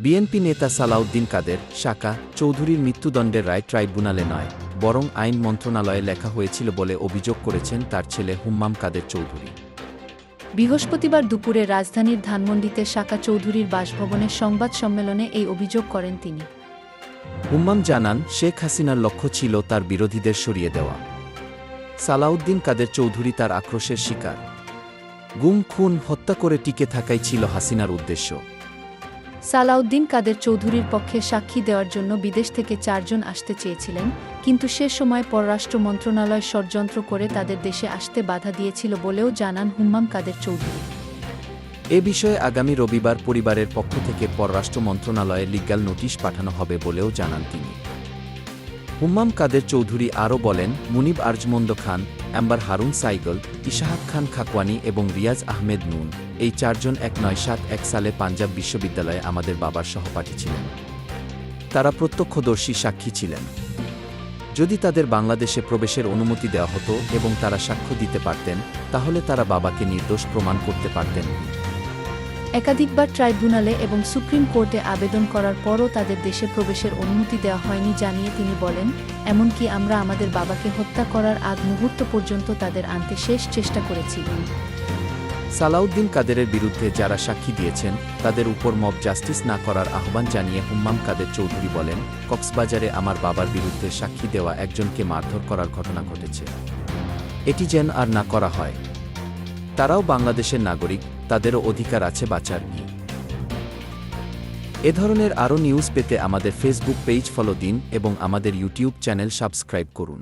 BNP নেতা সালাউদ্দিন কাদের সাকা চৌধুরীর মৃত্যুদণ্ডের রায় ট্রাইব্যুনালে নয়, বরং আইন মন্ত্রণালয়ে লেখা হয়েছিল বলে অভিযোগ করেছেন তার ছেলে হুম্মাম কাদের চৌধুরী। বৃহস্পতিবার দুপুরে রাজধানীর ধানমন্ডিতে সাকা চৌধুরীর বাসভবনের সংবাদ সম্মেলনে এই অভিযোগ করেন তিনি। হুম্মাম জানান, শেখ হাসিনার লক্ষ্য ছিল তার বিরোধীদের সরিয়ে দেওয়া। সালাউদ্দিন কাদের চৌধুরী তার আক্রোশের শিকার। গুম, খুন, হত্যা করে টিকে থাকাই ছিল হাসিনার উদ্দেশ্য। সালাউদ্দিন কাদের চৌধুরীর পক্ষে সাক্ষী দেওয়ার জন্য বিদেশ থেকে 4 জন আসতে চেয়েছিলেন, কিন্তু সে সময় পররাষ্ট্র মন্ত্রণালয় ষড়যন্ত্র করে তাদের দেশে আসতে বাধা দিয়েছিল বলেও জানান হুম্মাম কাদের চৌধুরী। এ বিষয়ে আগামী রবিবার পরিবারের পক্ষ থেকে পররাষ্ট্র মন্ত্রণালয়ে লিগ্যাল নোটিশ পাঠানো হবে বলেও জানান তিনি। হুম্মাম কাদের চৌধুরী আরও বলেন, মুনিব আরজমন্দ খান, অ্যাম্বার হারুন সাইগল, ইশাহাক খান খাকওয়ানি এবং রিয়াজ আহমেদ নুন, এই 4 জন 1971 সালে পাঞ্জাব বিশ্ববিদ্যালয়ে আমাদের বাবার সহপাঠী ছিলেন। তারা প্রত্যক্ষদর্শী সাক্ষী ছিলেন। যদি তাদের বাংলাদেশে প্রবেশের অনুমতি দেওয়া হতো এবং তারা সাক্ষ্য দিতে পারতেন, তাহলে তারা বাবাকে নির্দোষ প্রমাণ করতে পারতেন। একাধিকবার ট্রাইব্যুনালে এবং সুপ্রিম কোর্টে আবেদন করার পরও তাদের দেশে প্রবেশের অনুমতি দেওয়া হয়নি জানিয়ে তিনি বলেন, এমনকি আমরা আমাদের বাবাকে হত্যা করার আগ মুহূর্ত পর্যন্ত তাদের আনতে শেষ চেষ্টা করেছি। সালাউদ্দিন কাদেরের বিরুদ্ধে যারা সাক্ষী দিয়েছেন তাদের উপর মব জাস্টিস না করার আহ্বান জানিয়ে হুম্মাম কাদের চৌধুরী বলেন, কক্সবাজারে আমার বাবার বিরুদ্ধে সাক্ষী দেওয়া একজনকে মারধর করার ঘটনা ঘটেছে। এটি যেন আর না করা হয়। তারাও বাংলাদেশের নাগরিক, তাদেরও অধিকার আছে বাঁচার। এ ধরনের আরও নিউজ পেতে আমাদের ফেসবুক পেজ ফলো দিন এবং আমাদের ইউটিউব চ্যানেল সাবস্ক্রাইব করুন।